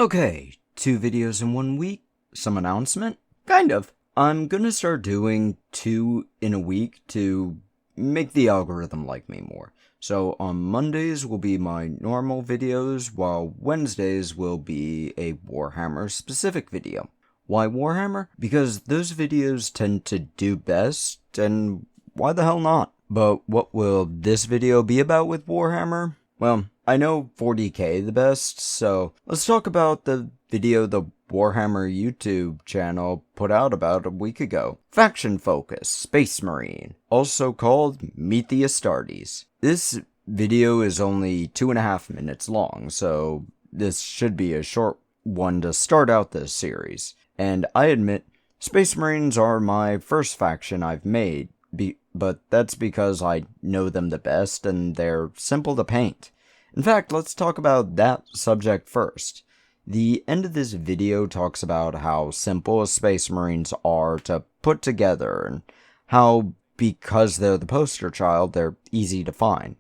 Okay, 2 videos in 1 week, some announcement? Kind of. I'm gonna start doing 2 in a week to make the algorithm like me more. So on Mondays will be my normal videos, while Wednesdays will be a Warhammer specific video. Why Warhammer? Because those videos tend to do best, and why the hell not? But what will this video be about with Warhammer? Well, I know 40k the best, so let's talk about the video the Warhammer YouTube channel put out about a week ago. Faction Focus, Space Marine, also called Meet the Astartes. This video is only 2.5 minutes long, so this should be a short one to start out this series. And I admit, Space Marines are my first faction I've made, but that's because I know them the best and they're simple to paint. In fact, let's talk about that subject first. The end of this video talks about how simple Space Marines are to put together and how, because they're the poster child, they're easy to find.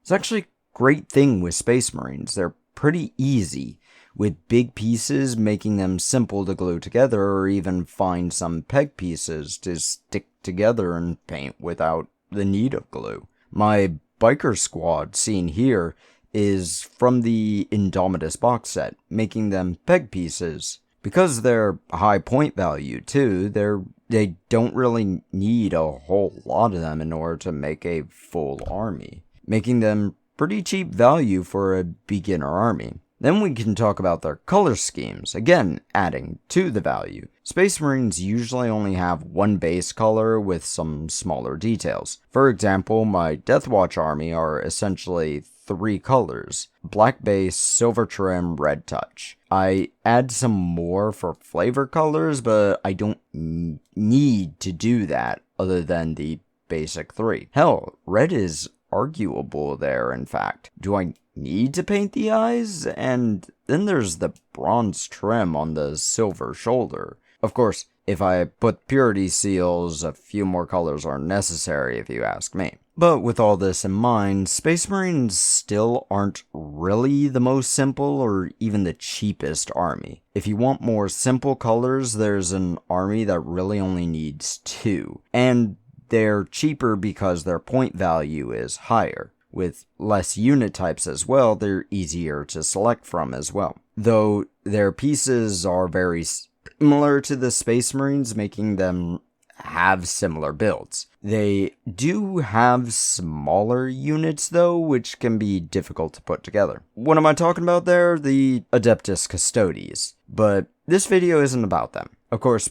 It's actually a great thing with Space Marines. They're pretty easy, with big pieces making them simple to glue together or even find some peg pieces to stick together and paint without the need of glue. My biker squad seen here is from the Indomitus box set, making them peg pieces. Because they're high point value too, they don't really need a whole lot of them in order to make a full army, making them pretty cheap value for a beginner army. Then we can talk about their color schemes, again adding to the value. Space Marines usually only have one base color with some smaller details. For example, my Deathwatch army are essentially 3 colors: black base, silver trim, red touch. I add some more for flavor colors, but I don't need to do that other than the basic 3. Hell, red is arguable there, in fact. Do I need to paint the eyes? And then there's the bronze trim on the silver shoulder. Of course, if I put purity seals, a few more colors are necessary if you ask me. But with all this in mind, Space Marines still aren't really the most simple or even the cheapest army. If you want more simple colors, there's an army that really only needs 2. And they're cheaper because their point value is higher. With less unit types as well, they're easier to select from as well. Though their pieces are very similar to the Space Marines, making them have similar builds. They do have smaller units though, which can be difficult to put together. What am I talking about there? The Adeptus Astartes. But this video isn't about them. Of course,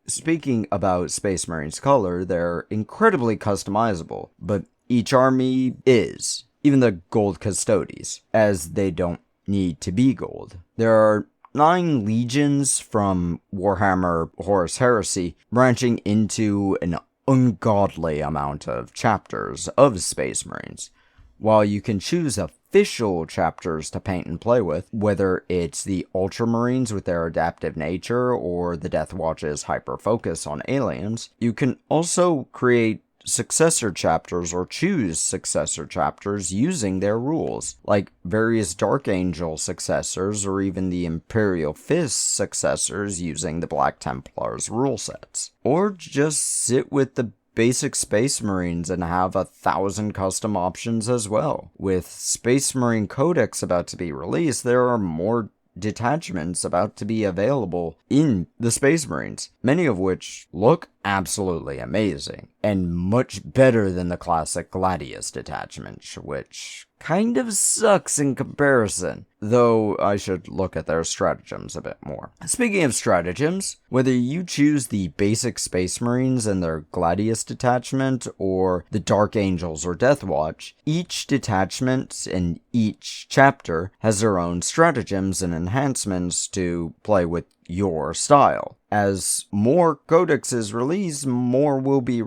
speaking about Space Marines color, they're incredibly customizable, but each army is, even the gold Custodes, as they don't need to be gold. There are 9 legions from Warhammer Horus Heresy, branching into an ungodly amount of chapters of Space Marines. While you can choose official chapters to paint and play with, whether it's the Ultramarines with their adaptive nature or the Deathwatch's hyper-focus on aliens, you can also create successor chapters or choose successor chapters using their rules, like various Dark Angel successors or even the Imperial Fist successors using the Black Templars rule sets. Or just sit with the basic Space Marines and have 1,000 custom options as well. With Space Marine Codex about to be released, there are more detachments about to be available in the Space Marines, many of which look absolutely amazing, and much better than the classic Gladius detachment, which kind of sucks in comparison, though I should look at their stratagems a bit more. Speaking of stratagems, whether you choose the basic Space Marines and their Gladius detachment, or the Dark Angels or Deathwatch, each detachment and each chapter has their own stratagems and enhancements to play with your style. As more codexes release, more will be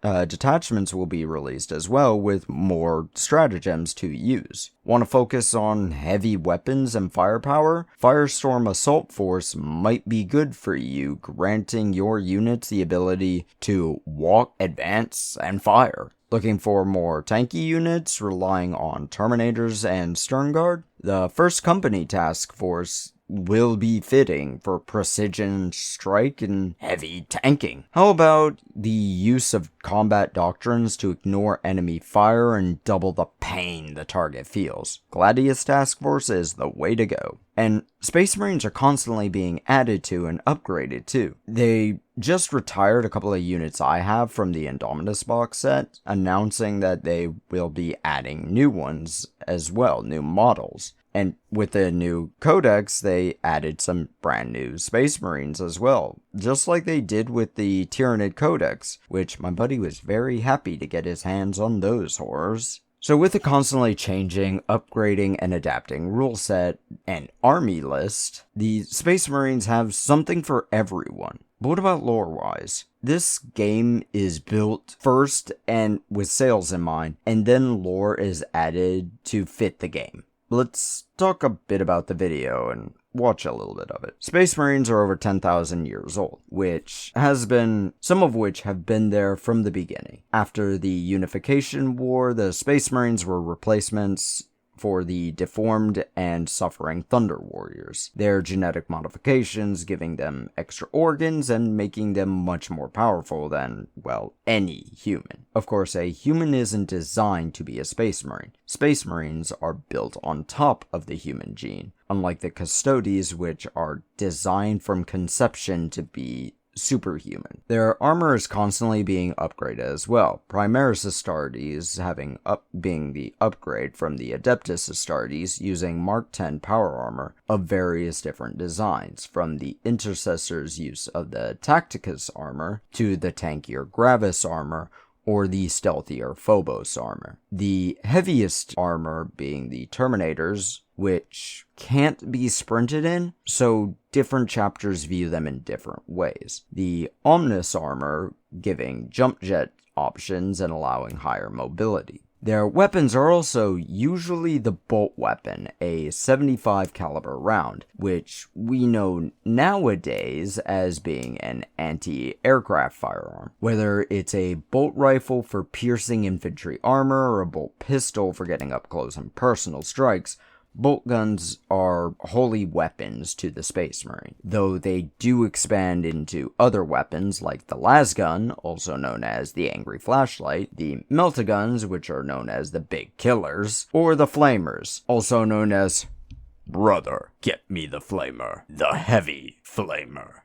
detachments will be released as well, with more stratagems to use. Want to focus on heavy weapons and firepower? Firestorm Assault Force might be good for you, granting your units the ability to walk, advance, and fire. Looking for more tanky units, relying on Terminators and Stern Guard? The 1st Company Task Force will be fitting for precision strike and heavy tanking. How about the use of combat doctrines to ignore enemy fire and double the pain the target feels? Gladius Task Force is the way to go. And Space Marines are constantly being added to and upgraded too. They just retired a couple of units I have from the Indominus box set, announcing that they will be adding new ones as well, new models. And with the new codex, they added some brand new Space Marines as well, just like they did with the Tyranid Codex, which my buddy was very happy to get his hands on those horrors. So with a constantly changing, upgrading, and adapting rule set and army list, the Space Marines have something for everyone. But what about lore-wise? This game is built first and with sales in mind, and then lore is added to fit the game. Let's talk a bit about the video and watch a little bit of it. Space Marines are over 10,000 years old, some of which have been there from the beginning. After the Unification War, the Space Marines were replacements for the deformed and suffering Thunder Warriors, their genetic modifications giving them extra organs and making them much more powerful than, well, any human. Of course, a human isn't designed to be a Space Marine. Space Marines are built on top of the human gene, unlike the Custodes, which are designed from conception to be superhuman. Their armor is constantly being upgraded as well. Primaris Astartes being the upgrade from the Adeptus Astartes, using Mark 10 power armor of various different designs, from the Intercessor's use of the Tacticus armor to the tankier Gravis armor or the stealthier Phobos armor. The heaviest armor being the Terminators, which can't be sprinted in, so different chapters view them in different ways. The Omnis armor giving jump jet options and allowing higher mobility. Their weapons are also usually the bolt weapon, a 75 caliber round, which we know nowadays as being an anti-aircraft firearm. Whether it's a bolt rifle for piercing infantry armor or a bolt pistol for getting up close and personal strikes, bolt guns are holy weapons to the Space Marine, though they do expand into other weapons like the lasgun, also known as the Angry Flashlight, the meltaguns, which are known as the Big Killers, or the flamers, also known as Brother, get me the flamer, the heavy flamer.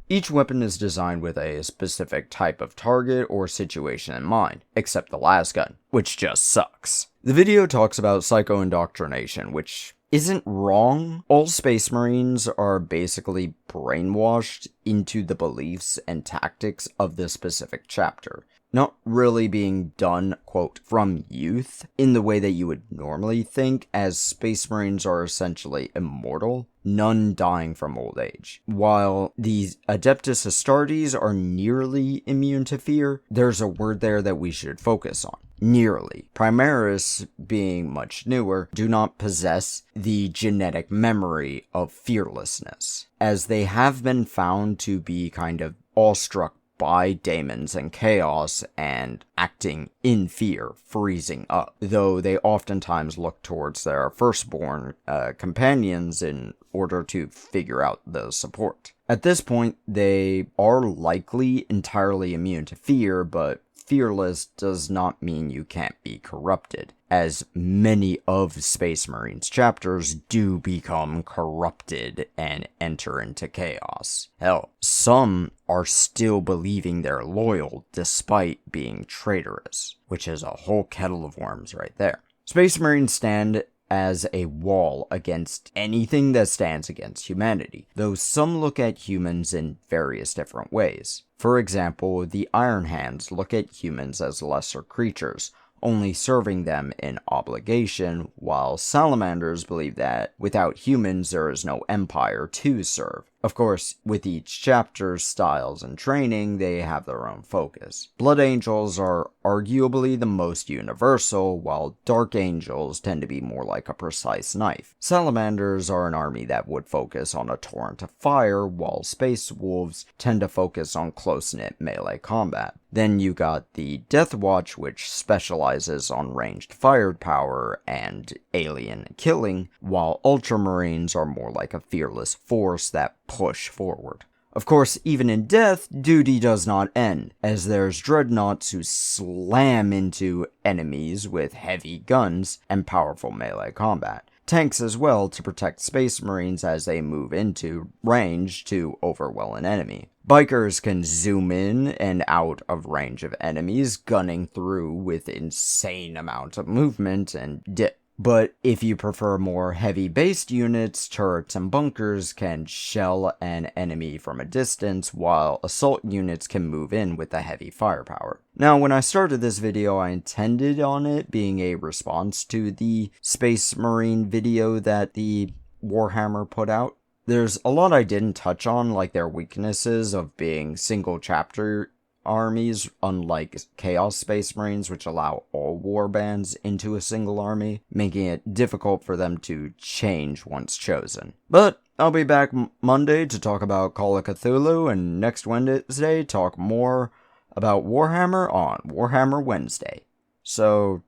Each weapon is designed with a specific type of target or situation in mind, except the lasgun, which just sucks. The video talks about psycho-indoctrination, which isn't wrong. All Space Marines are basically brainwashed into the beliefs and tactics of this specific chapter, not really being done, quote, from youth, in the way that you would normally think, as Space Marines are essentially immortal, none dying from old age. While these Adeptus Astartes are nearly immune to fear, there's a word there that we should focus on. Nearly. Primaris, being much newer, do not possess the genetic memory of fearlessness, as they have been found to be kind of awestruck by daemons and chaos and acting in fear, freezing up, though they oftentimes look towards their firstborn companions in order to figure out the support. At this point, they are likely entirely immune to fear, but fearless does not mean you can't be corrupted, as many of Space Marines chapters do become corrupted and enter into chaos. Hell, some are still believing they're loyal despite being traitorous, which is a whole kettle of worms right there. Space Marines stand as a wall against anything that stands against humanity, though some look at humans in various different ways. For example, the Iron Hands look at humans as lesser creatures, only serving them in obligation, while Salamanders believe that without humans there is no empire to serve. Of course, with each chapter's styles and training, they have their own focus. Blood Angels are arguably the most universal, while Dark Angels tend to be more like a precise knife. Salamanders are an army that would focus on a torrent of fire, while Space Wolves tend to focus on close-knit melee combat. Then you got the Death Watch, which specializes on ranged firepower and alien killing, while Ultramarines are more like a fearless force that push forward. Of course, even in death, duty does not end, as there's dreadnoughts who slam into enemies with heavy guns and powerful melee combat. Tanks as well to protect Space Marines as they move into range to overwhelm an enemy. Bikers can zoom in and out of range of enemies, gunning through with insane amount of movement and dip. But if you prefer more heavy-based units, turrets and bunkers can shell an enemy from a distance, while assault units can move in with a heavy firepower. Now, when I started this video, I intended on it being a response to the Space Marine video that the Warhammer put out. There's a lot I didn't touch on, like their weaknesses of being single-chapter armies, unlike Chaos Space Marines, which allow all warbands into a single army, making it difficult for them to change once chosen. But I'll be back Monday to talk about Call of Cthulhu, and next Wednesday talk more about Warhammer on Warhammer Wednesday. So,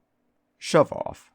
shove off.